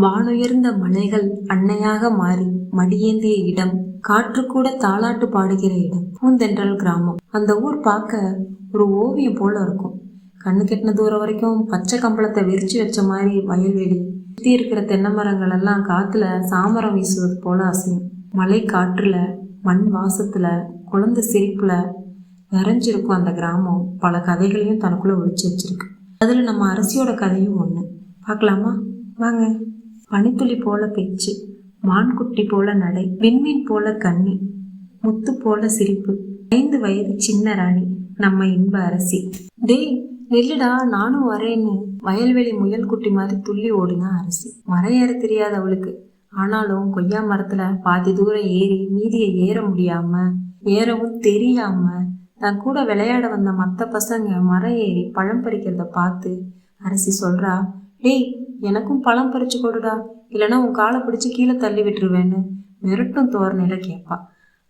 வானுயர்ந்த மலைகள் அன்னையாக மாறி மடியேந்திய இடம், காற்று கூட தாலாட்டு பாடுகிற இடம் பூந்தென்றல் கிராமம். அந்த ஊர் பார்க்க ஒரு ஓவியம் போல இருக்கும். கண்ணு கெட்டின தூரம் வரைக்கும் பச்சை கம்பளத்தை விரிச்சு வச்ச மாதிரி வயல்வெளி, சுத்தி இருக்கிற தென்னை மரங்கள் எல்லாம் காத்துல சாமரம் வீசுவது போல அசையும். மலை காற்றுல, மண் வாசத்துல, குழந்தை சிரிப்புல நிறைஞ்சிருக்கும் அந்த கிராமம். பல கதைகளையும் தனக்குள்ள ஒழிச்சு வச்சிருக்கு. அதுல நம்ம அரசியோட கதையும் ஒண்ணு. பார்க்கலாமா? வாங்க. பனித்துளி போல பேச்சு, மான்குட்டி போல நடை, விண்மீன் போல கண்ணி, முத்து போல சிரிப்பு, 5 வயது சின்ன ராணி, நம்ம இன்ப அரசி. டேய் நெல்லுடா, நானும் வரேன்னு வயல்வெளி முயல் குட்டி மாதிரி துள்ளி ஓடினா அரசி. மரம் ஏற தெரியாது அவளுக்கு. ஆனாலும் கொய்யா மரத்துல பாதி தூரம் ஏறி மீதியை ஏற முடியாம, ஏறவும் தெரியாம தன் கூட விளையாட வந்த மற்ற பசங்க மரம் ஏறி பழம் பறிக்கிறத பார்த்து அரசி சொல்றா, டேய் எனக்கும் பழம் பறிச்சு கொடுடா, இல்லைன்னா உன் காலை பிடிச்சு கீழே தள்ளி விட்டுருவேன்னு மிரட்டும் தோரணையில கேட்பா.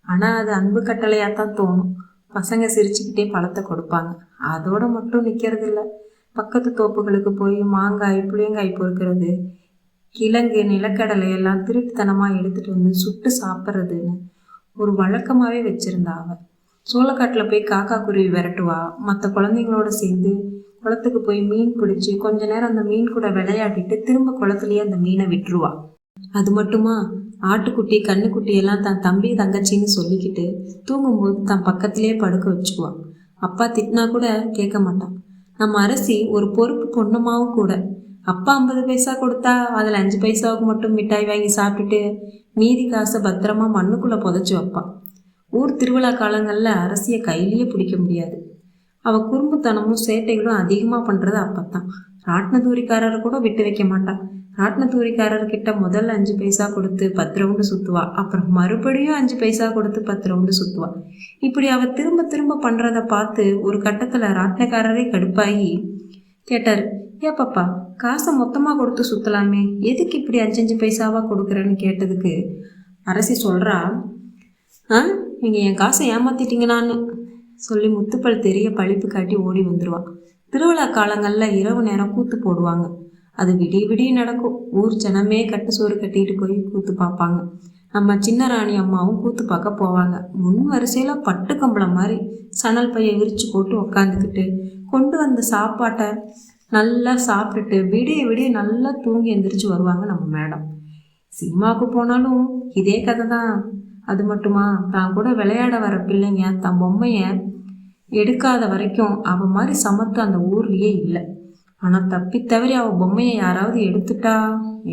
ஆனா அது அன்பு கட்டளையாத்தான் தோணும். பசங்க சிரிச்சுக்கிட்டே பழத்தை கொடுப்பாங்க. அதோட மட்டும் நிக்கிறது இல்லை. பக்கத்து தோப்புகளுக்கு போய் மாங்காய் புளியங்காய் பொறுக்கிறது, கிழங்கு நிலக்கடலை எல்லாம் திருட்டுத்தனமா எடுத்துட்டு வந்து சுட்டு சாப்பிட்றதுன்னு ஒரு வழக்கமாவே வச்சிருந்தா அவ. சோளக்காட்டுல போய் காக்கா குருவி விரட்டுவா. மற்ற குழந்தைங்களோட சேர்ந்து குளத்துக்கு போய் மீன் பிடிச்சி கொஞ்ச நேரம் அந்த மீன் கூட விளையாடிட்டு திரும்ப குளத்துலயே அந்த மீனை விட்டுருவா. அது மட்டுமா, ஆட்டுக்குட்டி கண்ணுக்குட்டி எல்லாம் தன் தம்பி தங்கச்சின்னு சொல்லிக்கிட்டு தூங்கும்போது தன் பக்கத்திலே படுக்க வச்சுக்குவா. அப்பா திட்டினா கூட கேட்க மாட்டான். நம்ம அரசி ஒரு பொறுப்பு பொண்ணுமாவும் கூட. அப்பா 50 பைசா கொடுத்தா அதில் 5 பைசாவுக்கு மட்டும் மிட்டாய் வாங்கி சாப்பிட்டுட்டு மீதி காசை பத்திரமா மண்ணுக்குள்ள புதைச்சி வைப்பான். ஊர் திருவிழா காலங்கள்ல அரசியை கையிலேயே பிடிக்க முடியாது. அவ குறும்புத்தனமும் சேட்டைகளும் அதிகமா பண்றது அப்பத்தான். ராட்டினத்தூரிக்காரரை கூட விட்டு வைக்க மாட்டான். ராட்டினத்தூரிக்காரர்கிட்ட முதல்ல 5 பைசா கொடுத்து 10 ரவுண்டு சுத்துவா. அப்புறம் மறுபடியும் 5 பைசா கொடுத்து 10 ரவுண்டு சுத்துவா. இப்படி அவ திரும்ப திரும்ப பண்றத பார்த்து ஒரு கட்டத்துல ராட்டினக்காரரே கடுப்பாகி கேட்டாரு, ஏ பாப்பா, காசை மொத்தமா கொடுத்து சுத்தலாமே, எதுக்கு இப்படி 5 பைசாவா கொடுக்குறேன்னு கேட்டதுக்கு அரசி சொல்றா, நீங்க என் காசை ஏமாத்திட்டீங்கன்னான்னு சொல்லி முத்துப்பல் தெரிய பழிப்பு காட்டி ஓடி வந்துருவா. திருவிழா காலங்கள்ல இரவு நேரம் கூத்து போடுவாங்க. அது விடிய விடிய நடக்கும். ஊர் ஜனமே கட்டு சோறு கட்டிட்டு போய் கூத்து பார்ப்பாங்க. நம்ம சின்ன ராணி அம்மாவும் கூத்து பார்க்க போவாங்க. முன் வரிசையில பட்டு கம்பளம் மாதிரி சணல் பைய விரிச்சு போட்டு உக்காந்துக்கிட்டு கொண்டு வந்த சாப்பாட்டை நல்லா சாப்பிட்டுட்டு விடிய விடிய நல்லா தூங்கி எந்திரிச்சு வருவாங்க நம்ம மேடம். சினிமாவுக்கு போனாலும் இதே கதை தான். அது மட்டுமா, தான் கூட விளையாட வர பிள்ளைங்க தன் பொம்மைய எடுக்காத வரைக்கும் அவ மாதிரி சமத்து அந்த ஊர்லயே இல்லை. ஆனா தப்பி தவறி அவ பொம்மையை யாராவது எடுத்துட்டா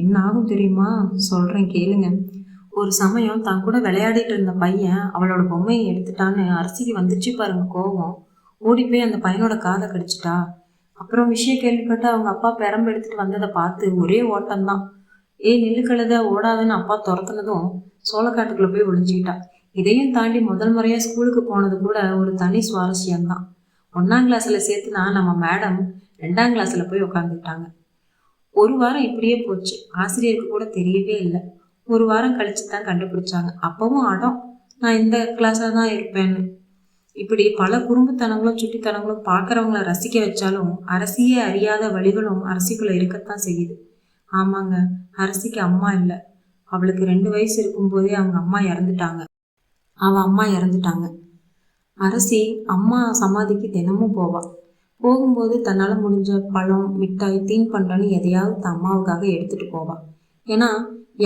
என்ன ஆகும் தெரியுமா? சொல்றேன் கேளுங்க. ஒரு சமயம் தான் கூட விளையாடிட்டு இருந்த பையன் அவளோட பொம்மையை எடுத்துட்டான்னு அரசிக்கு வந்துச்சு பாருங்க கோபம். ஓடி போய் அந்த பையனோட காதை கடிச்சிட்டா. அப்புறம் விஷயம் கேள்விப்பட்டு அவங்க அப்பா பெரம்பு எடுத்துட்டு வந்ததை பார்த்து ஒரே ஓட்டம்தான். நில்லு கழுத ஓடாதுன்னு அப்பா துரத்துனதும் சோளக்காட்டுக்குள்ள போய் ஒளிஞ்சுக்கிட்டா. இதையும் தாண்டி முதல் முறையா ஸ்கூலுக்கு போனது கூட ஒரு தனி சுவாரஸ்யம்தான். 1ஆம் கிளாஸ்ல சேர்த்துனா நம்ம மேடம் 2ஆம் கிளாஸ்ல போய் உட்காந்துக்கிட்டாங்க. ஒரு வாரம் இப்படியே போச்சு. ஆசிரியருக்கு கூட தெரியவே இல்லை. ஒரு வாரம் கழிச்சு தான் கண்டுபிடிச்சாங்க. அப்பவும் அடம், நான் இந்த கிளாஸ்ல தான் இருப்பேன்னு. இப்படி பல குறும்புத்தனங்களும் சுட்டித்தனங்களும் பார்க்கறவங்கள ரசிக்க வச்சாலும் அரசியே அறியாத வழிகளும் அரசிக்குள்ள இருக்கத்தான் செய்யுது. ஆமாங்க, அரசிக்கு அம்மா இல்லை. அவளுக்கு 2 வயசு இருக்கும்போதே அவங்க அம்மா இறந்துட்டாங்க. அரசி அம்மா சமாதிக்கு தினமும் போவா. போகும்போது தன்னால முடிஞ்ச பழம், மிட்டாய், தீன் பண்டம்னு எதையாவது தன் அம்மாவுக்காக எடுத்துட்டு போவா. ஏன்னா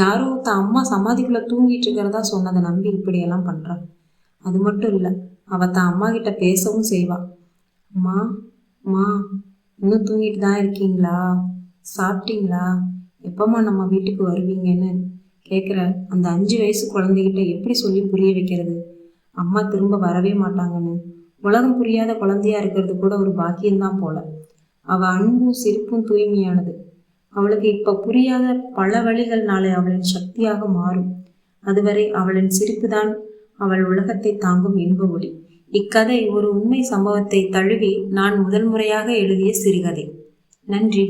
யாரோ தன் அம்மா சமாதிக்குள்ள தூங்கிட்டு இருக்கிறதா சொன்னதை நம்பி இப்படியெல்லாம் பண்றா. அது மட்டும் இல்லை, அவ தன் அம்மா கிட்ட பேசவும் செய்வா. அம்மா அம்மா, இன்னும் தூங்கிட்டு தான் இருக்கீங்களா? சாப்பிட்டீங்களா? எப்பம்மா நம்ம வீட்டுக்கு வருவீங்கன்னு கேட்குற அந்த 5 வயசு குழந்தைகிட்ட எப்படி சொல்லி புரிய வைக்கிறது அம்மா திரும்ப வரவே மாட்டாங்கன்னு? உலகம் புரியாத குழந்தையா இருக்கிறது கூட ஒரு பாக்கியம்தான் போல. அவ அன்பும் சிரிப்பும் தூய்மையானது. அவளுக்கு இப்ப புரியாத பல வழிகள் நாளை அவளின் சக்தியாக மாறும். அதுவரை அவளின் சிரிப்புதான் அவள் உலகத்தை தாங்கும் இன்ப ஒளி. இக்கதை ஒரு உண்மை சம்பவத்தை தழுவி நான் முதல் முறையாக எழுதிய சிறுகதை. நன்றி.